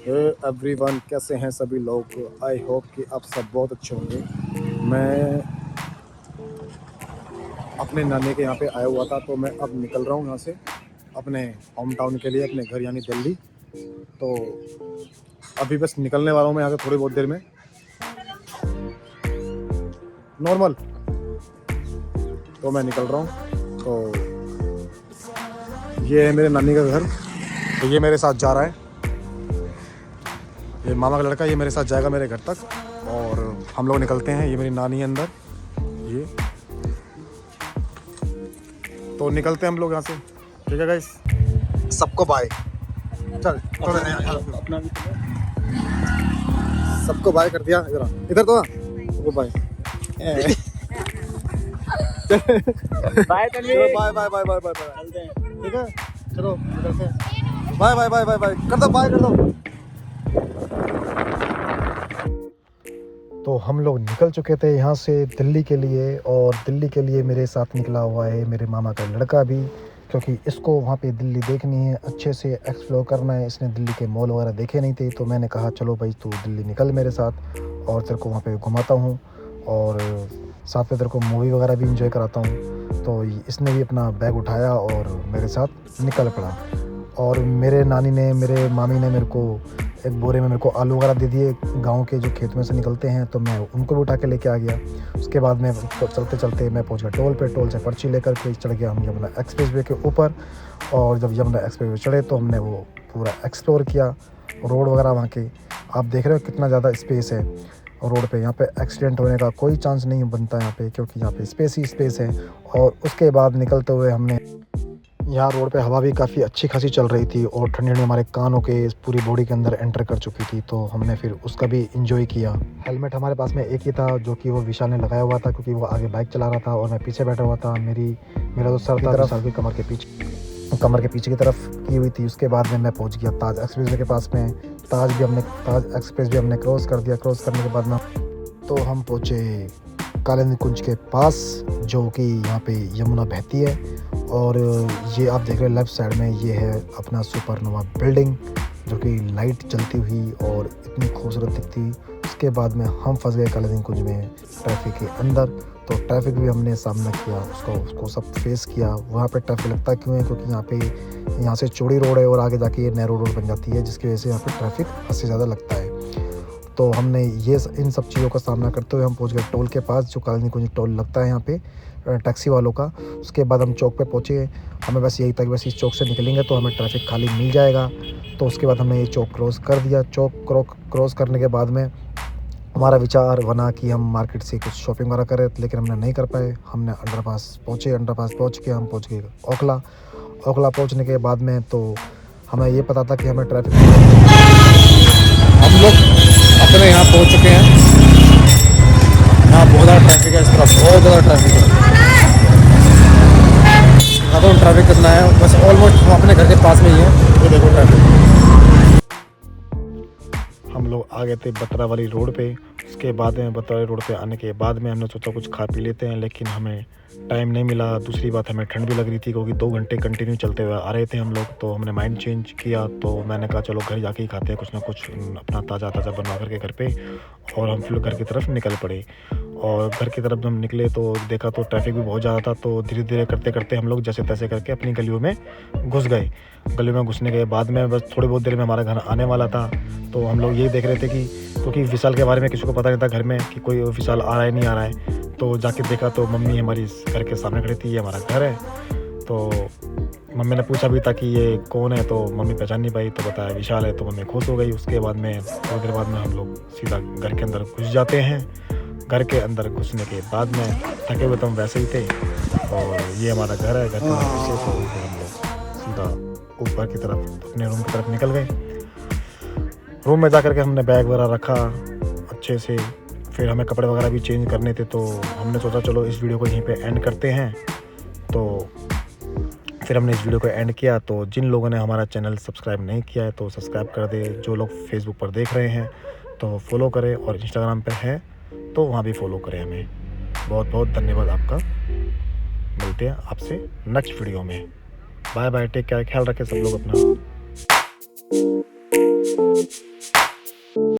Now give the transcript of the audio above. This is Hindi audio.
एवरीवन, कैसे हैं सभी लोग। आई होप कि आप सब बहुत अच्छे होंगे। मैं अपने नानी के यहाँ पे आया हुआ था, तो मैं अब निकल रहा हूँ यहाँ से अपने होम टाउन के लिए, अपने घर यानी दिल्ली। तो अभी बस निकलने वाला हूँ मैं यहाँ से थोड़ी बहुत देर में। नॉर्मल तो मैं निकल रहा हूँ। तो ये है मेरे नानी का घर। तो ये मेरे साथ जा रहा है, ये मामा का लड़का, ये मेरे साथ जाएगा मेरे घर तक और हम लोग निकलते हैं। ये मेरी नानी है अंदर, ये तो निकलते हैं हम लोग यहाँ से। ठीक है गाइस, सबको बाय। चल थोड़ा अपना सबको बाय कर दिया, इधर तो वो bye bye bye bye bye bye bye चलते हैं। ठीक है चलो निकलते हैं। Bye bye bye bye bye कर दो, बाय कर दो। तो हम लोग निकल चुके थे यहाँ से दिल्ली के लिए, और दिल्ली के लिए मेरे साथ निकला हुआ है मेरे मामा का लड़का भी, क्योंकि इसको वहाँ पे दिल्ली देखनी है, अच्छे से एक्सप्लोर करना है। इसने दिल्ली के मॉल वगैरह देखे नहीं थे, तो मैंने कहा चलो भाई तू दिल्ली निकल मेरे साथ और तेरे को वहाँ पे घुमाता हूँ और साथ में तेरे को मूवी वगैरह भी इंजॉय कराता हूँ। तो इसने भी अपना बैग उठाया और मेरे साथ निकल पड़ा। और मेरे नानी ने, मेरे मामी ने मेरे को एक बोरे में मेरे को आलू वगैरह दे दिए, गांव के जो खेत में से निकलते हैं, तो मैं उनको भी उठा के लेके आ गया। उसके बाद में चलते चलते मैं पहुंच गया टोल पे। टोल से पर्ची लेकर के चढ़ गया हम यमुना एक्सप्रेस वे के ऊपर। और जब यमुना एक्सप्रेस वे चढ़े तो हमने वो पूरा एक्सप्लोर किया, रोड वगैरह वहाँ के। आप देख रहे हो कितना ज़्यादा स्पेस है रोड पे। यहाँ पे एक्सीडेंट होने का कोई चांस नहीं बनता यहाँ पे, क्योंकि यहाँ पे स्पेस ही स्पेस है। और उसके बाद निकलते हुए हमने यहाँ रोड पे हवा भी काफ़ी अच्छी खासी चल रही थी और ठंडी ठंडी हमारे कानों के पूरी बॉडी के अंदर एंटर कर चुकी थी, तो हमने फिर उसका भी इंजॉय किया। हेलमेट हमारे पास में एक ही था, जो कि वो विशाल ने लगाया हुआ था, क्योंकि वो आगे बाइक चला रहा था और मैं पीछे बैठा हुआ था। मेरा जो सर था सर की कमर के पीछे की तरफ की हुई थी। उसके बाद में मैं पहुँच गया ताज एक्सप्रेस वे के पास में। ताज एक्सप्रेस भी हमने क्रॉस कर दिया। क्रॉस करने के बाद में तो हम पहुँचे कालिंदी कुंज के पास, जो कि यहाँ पे यमुना बहती है। और ये आप देख रहे हैं लेफ़्ट साइड में, ये है अपना सुपरनोवा बिल्डिंग, जो कि लाइट जलती हुई और इतनी खूबसूरत दिखती। उसके बाद में हम फंस गए कालिंदी कुंज में ट्रैफिक के अंदर। तो ट्रैफिक भी हमने सामना किया, उसको सब फेस किया। वहाँ पे ट्रैफिक लगता क्यों है, क्योंकि यहाँ से चौड़ी रोड है और आगे जाके ये नैरो रोड बन जाती है, जिसकी वजह से यहाँ पे ट्रैफिक हद से ज़्यादा लगता है। तो हमने इन सब चीज़ों का सामना करते हुए हम पहुंच गए टोल के पास, जो कालिंदी कुंज टोल लगता है यहाँ पे टैक्सी वालों का। उसके बाद हम चौक पे पहुँचे। हमें बस यही था कि बस इस चौक से निकलेंगे तो हमें ट्रैफिक खाली मिल जाएगा। तो उसके बाद हमने ये चौक क्रॉस कर दिया। चौक क्रॉस करने के बाद में हमारा विचार बना कि हम मार्केट से कुछ शॉपिंग वगैरह करें, लेकिन हमने नहीं कर पाए। हमने अंडरपास पहुँच के हम पहुँच गए ओखला पहुँचने के बाद में तो हमें ये पता था कि हमें ट्रैफिक, हम लोग अपने यहाँ पहुँच चुके हैं। यहाँ बहुत ज़्यादा ट्रैफिक है, इस तरफ बहुत ज़्यादा ट्रैफिक है। तो ट्रैफिक कितना है, बस ऑलमोस्ट हम अपने घर के पास में ही है। ये देखो ट्रैफिक। हम लोग आ गए थे बत्रा वाली रोड पे। उसके बाद में बत्रा वाली रोड पे आने के बाद में हमने सोचा कुछ खा पी लेते हैं, लेकिन हमें टाइम नहीं मिला। दूसरी बात, हमें ठंड भी लग रही थी, क्योंकि 2 घंटे कंटिन्यू चलते हुए आ रहे थे हम लोग। तो हमने माइंड चेंज किया, तो मैंने कहा चलो घर जाके ही खाते हैं कुछ ना कुछ अपना ताज़ा बनवा करके घर पे। और हम फिर घर की तरफ निकल पड़े। और घर की तरफ जब हम निकले तो देखा तो ट्रैफिक भी बहुत ज़्यादा था। तो धीरे धीरे करते करते हम लोग जैसे तैसे करके अपनी गलियों में घुस गए। गली में घुसने के बाद में बस थोड़ी बहुत देर में हमारा घर आने वाला था। तो हम लोग यही देख रहे थे कि क्योंकि विशाल के बारे में किसी को पता नहीं था घर में कि कोई विशाल आ रहा है नहीं आ रहा है। तो जाके देखा तो मम्मी हमारी घर के सामने खड़ी थी, ये हमारा घर है। तो मम्मी ने पूछा भी था कि ये कौन है, तो मम्मी पहचान नहीं पाई, तो बताया विशाल है। तो मम्मी खुश हो गई। उसके बाद में थोड़ी देर बाद में हम लोग सीधा घर के अंदर घुस जाते हैं। घर के अंदर घुसने के बाद में थके हुए तो हम वैसे ही थे, और ये हमारा घर है। घर के पीछे से हम लोग सीधा ऊपर की तरफ अपने रूम की तरफ निकल गए। रूम में जा कर के हमने बैग वगैरह रखा अच्छे से। फिर हमें कपड़े वगैरह भी चेंज करने थे, तो हमने सोचा चलो इस वीडियो को यहीं पे एंड करते हैं। तो फिर हमने इस वीडियो को एंड किया। तो जिन लोगों ने हमारा चैनल सब्सक्राइब नहीं किया है तो सब्सक्राइब कर दे। जो लोग फेसबुक पर देख रहे हैं तो फॉलो करें, और इंस्टाग्राम पर है तो वहाँ भी फॉलो करें हमें। बहुत बहुत धन्यवाद आपका। मिलते हैं आपसे नेक्स्ट वीडियो में। बाय बाय, टेक केयर, ख्याल रखें सब लोग अपना।